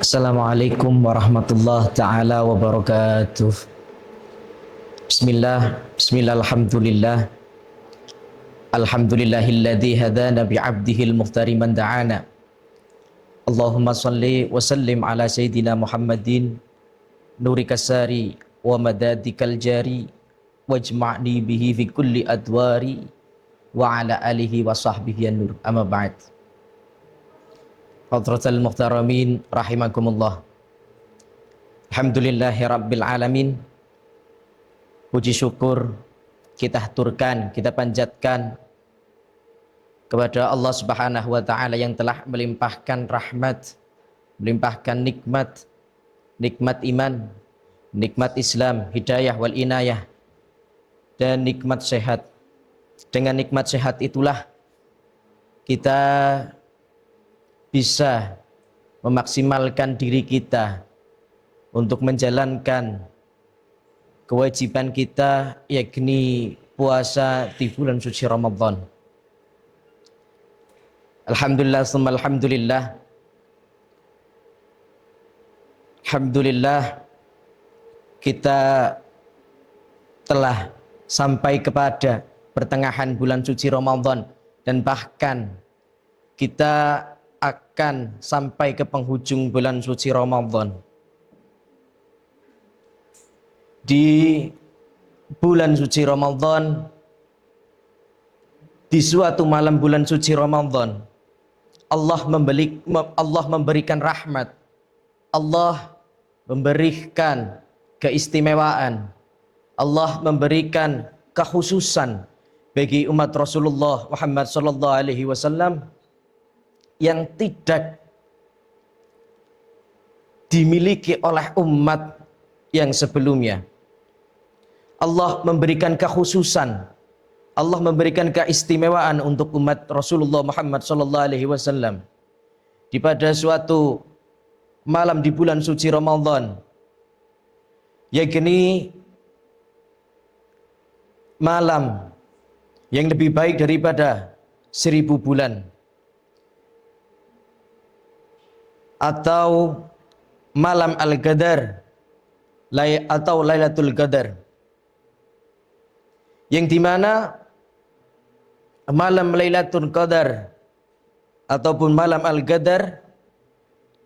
Assalamualaikum warahmatullahi ta'ala wabarakatuh. Bismillah, alhamdulillah. Alhamdulillahilladzi hadana bi'abdihil muhtari man da'ana. Allahumma salli wa sallim ala sayyidina Muhammadin nuri kasari wa madadikal jari wajma'ni bihi fi kulli adwari wa ala alihi wa sahbihi an-nur. Amma ba'd. Hadratal muhtaramin rahimakumullah. Alhamdulillahi rabbil alamin. Puji syukur kita haturkan, kita panjatkan kepada Allah Subhanahu wa taala yang telah melimpahkan rahmat, melimpahkan nikmat, nikmat iman, nikmat Islam, hidayah wal inayah, dan nikmat sehat. Dengan nikmat sehat itulah kita bisa memaksimalkan diri kita untuk menjalankan kewajiban kita, yakni puasa di bulan suci Ramadan. Alhamdulillah, summa alhamdulillah. Alhamdulillah kita telah sampai kepada pertengahan bulan suci Ramadan, dan bahkan kita akan sampai ke penghujung bulan suci Ramadan. Di bulan suci Ramadan, di suatu malam bulan suci Ramadan, Allah memberikan rahmat, Allah memberikan keistimewaan, Allah memberikan kekhususan bagi umat Rasulullah Muhammad sallallahu alaihi wasallam yang tidak dimiliki oleh umat yang sebelumnya. Allah memberikan kekhususan, Allah memberikan keistimewaan untuk umat Rasulullah Muhammad sallallahu alaihi wasallam di pada suatu malam di bulan suci Ramadan, yakni malam yang lebih baik daripada 1000 bulan, atau malam Al-Qadar atau Lailatul Qadar, yang dimana malam Lailatul Qadar ataupun malam Al-Qadar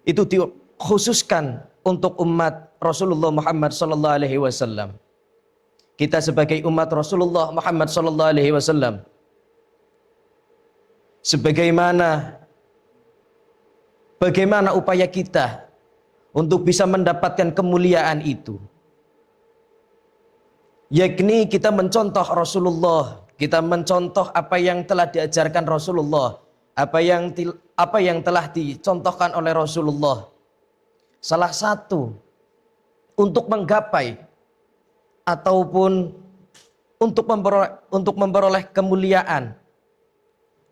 itu dikhususkan untuk umat Rasulullah Muhammad sallallahu alaihi wasallam. Kita sebagai umat Rasulullah Muhammad sallallahu alaihi wasallam, bagaimana upaya kita untuk bisa mendapatkan kemuliaan itu? Yakni kita mencontoh Rasulullah, kita mencontoh apa yang telah diajarkan Rasulullah, apa yang telah dicontohkan oleh Rasulullah. Salah satu untuk menggapai ataupun untuk memperoleh kemuliaan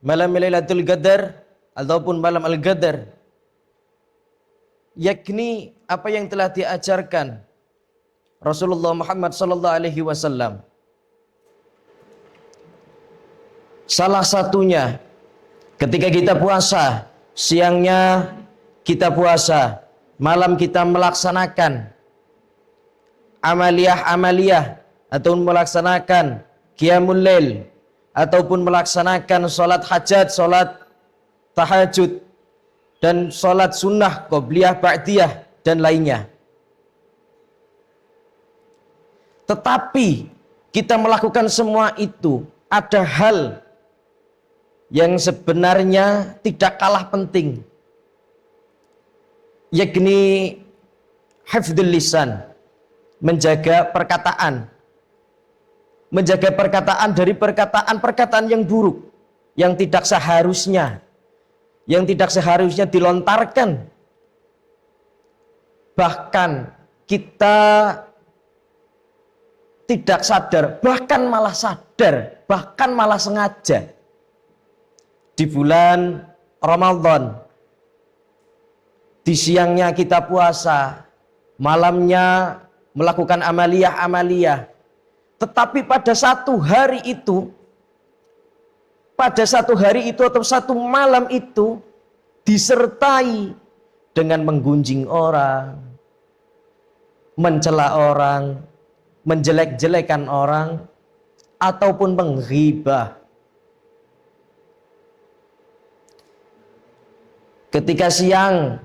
malam Lailatul Qadar ataupun malam Al-Qadar, yakni apa yang telah diajarkan Rasulullah Muhammad sallallahu alaihi wasallam. Salah satunya ketika kita puasa, siangnya kita puasa, malam kita melaksanakan amaliyah atau melaksanakan qiyamul lail ataupun melaksanakan salat hajat, salat tahajud, dan sholat sunnah, qobliyah, ba'diyah, dan lainnya. Tetapi kita melakukan semua itu, ada hal yang sebenarnya tidak kalah penting, yakni hifdzul lisan, menjaga perkataan dari perkataan yang buruk, yang tidak seharusnya dilontarkan. Bahkan kita tidak sadar, bahkan malah sengaja di bulan Ramadan, di siangnya kita puasa, malamnya melakukan amaliyah, tetapi pada satu hari itu atau satu malam itu disertai dengan menggunjing orang, mencela orang, menjelek-jelekan orang, ataupun menghibah. Ketika siang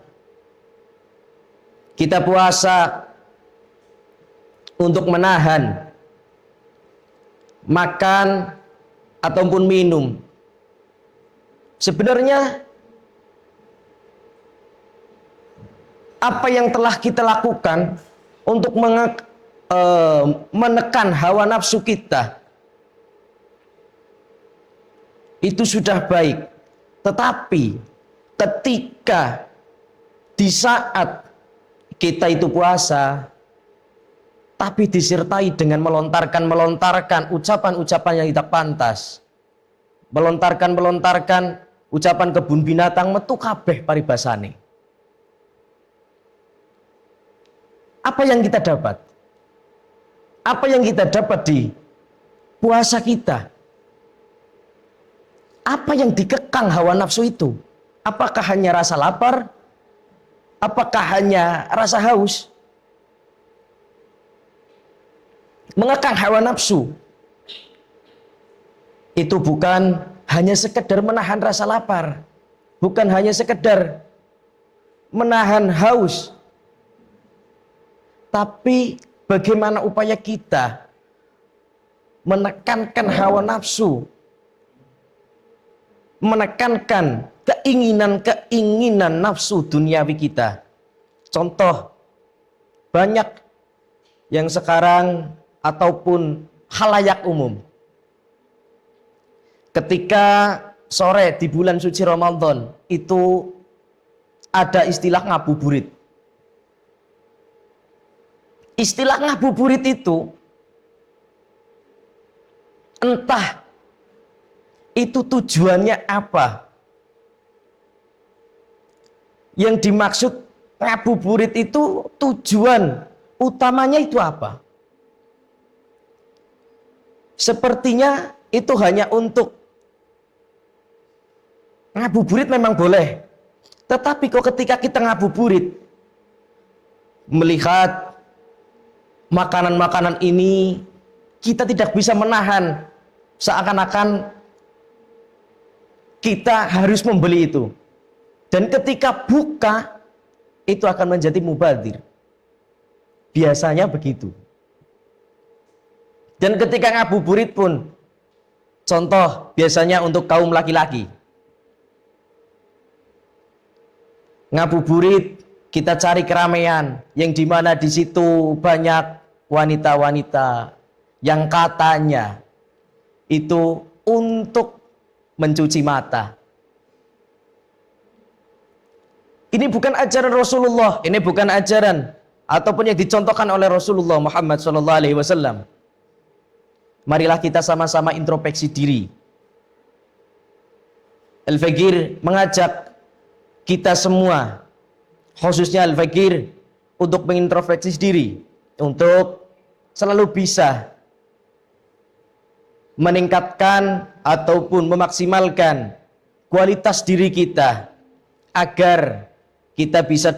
kita puasa untuk menahan makan ataupun minum, sebenarnya apa yang telah kita lakukan untuk menekan hawa nafsu kita itu sudah baik. Tetapi ketika di saat kita itu puasa, tapi disertai dengan melontarkan ucapan-ucapan yang tidak pantas, melontarkan ucapan kebun binatang, metu kabeh paribasane. Apa yang kita dapat? Apa yang kita dapat di puasa kita? Apa yang dikekang hawa nafsu itu? Apakah hanya rasa lapar? Apakah hanya rasa haus? Mengekang hawa nafsu itu bukan hanya sekedar menahan rasa lapar, bukan hanya sekedar menahan haus, tapi bagaimana upaya kita menekankan hawa nafsu, menekankan keinginan nafsu duniawi kita. Contoh, banyak yang sekarang ataupun khalayak umum, ketika sore di bulan suci Ramadan itu ada istilah ngabuburit. Istilah ngabuburit itu entah itu tujuannya apa. Yang dimaksud ngabuburit itu tujuan utamanya itu apa? Sepertinya itu hanya untuk ngabuburit, memang boleh. Tetapi kok ketika kita ngabuburit, melihat makanan-makanan ini, kita tidak bisa menahan, seakan-akan kita harus membeli itu. Dan ketika buka, itu akan menjadi mubadir. Biasanya begitu. Dan ketika ngabuburit pun, contoh biasanya untuk kaum laki-laki. Ngabuburit, kita cari keramaian yang dimana di situ banyak wanita-wanita yang katanya itu untuk mencuci mata. Ini bukan ajaran Rasulullah, ini bukan ajaran ataupun yang dicontohkan oleh Rasulullah Muhammad SAW. Marilah kita sama-sama introspeksi diri. Al-Fakir mengajak kita semua, khususnya Al-Fakir, untuk mengintrospeksi diri, untuk selalu bisa meningkatkan ataupun memaksimalkan kualitas diri kita agar kita bisa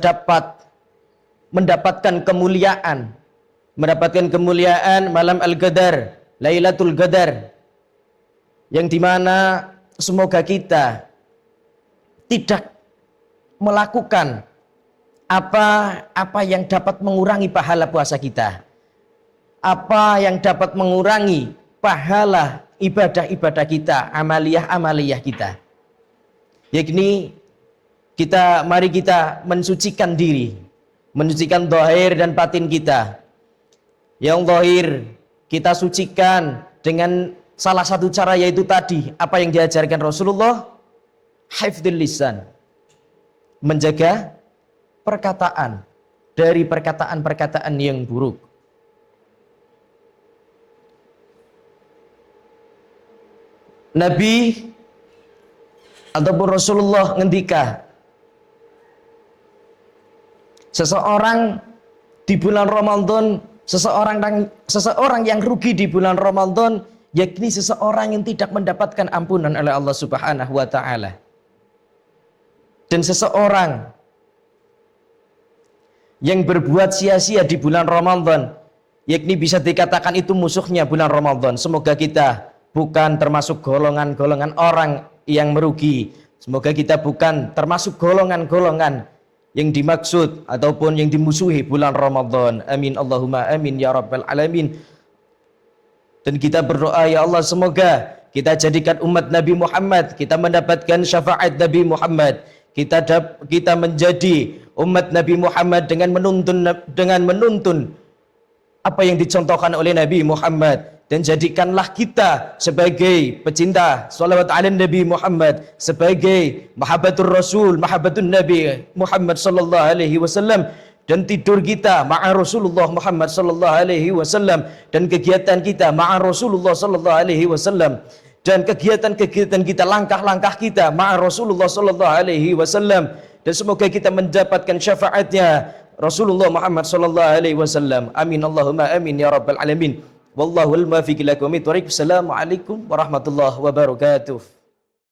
mendapatkan kemuliaan malam Al-Qadar, Lailatul Qadar, yang dimana semoga kita tidak melakukan apa yang dapat mengurangi pahala puasa kita, apa yang dapat mengurangi pahala ibadah-ibadah kita, amaliyah-amaliyah kita. Yakni mari kita mensucikan diri, mensucikan zahir dan batin kita. Yang zahir kita sucikan dengan salah satu cara, yaitu tadi apa yang diajarkan Rasulullah, hifdzul lisan, menjaga perkataan dari perkataan-perkataan yang buruk. Nabi ataupun Rasulullah ngendika, seseorang di bulan Ramadan, seseorang yang rugi di bulan Ramadan, yakni seseorang yang tidak mendapatkan ampunan oleh Allah Subhanahu wa taala. Dan seseorang yang berbuat sia-sia di bulan Ramadan, yakni bisa dikatakan itu musuhnya bulan Ramadan. Semoga kita bukan termasuk golongan-golongan orang yang merugi. Semoga kita bukan termasuk golongan-golongan yang dimaksud ataupun yang dimusuhi bulan Ramadan. Amin Allahumma amin ya rabbal alamin. Dan kita berdoa, ya Allah, semoga kita jadikan umat Nabi Muhammad, kita mendapatkan syafaat Nabi Muhammad. Kita menjadi umat Nabi Muhammad dengan menuntun apa yang dicontohkan oleh Nabi Muhammad, dan jadikanlah kita sebagai pecinta salawat ala Nabi Muhammad, sebagai mahabbatur Rasul, mahabbatun Nabi Muhammad sallallahu alaihi wasallam, dan tidur kita ma'a Rasulullah Muhammad sallallahu alaihi wasallam, dan kegiatan kita ma'a Rasulullah sallallahu alaihi wasallam, dan kegiatan-kegiatan kita, langkah-langkah kita ma'a Rasulullah sallallahu alaihi wasallam, dan semoga kita mendapatkan syafaatnya Rasulullah Muhammad sallallahu alaihi wasallam. Amin Allahumma amin ya rabbal alamin. Wallahul muwaffiq ila aqwamit thoriq. Assalamualaikum warahmatullahi wabarakatuh.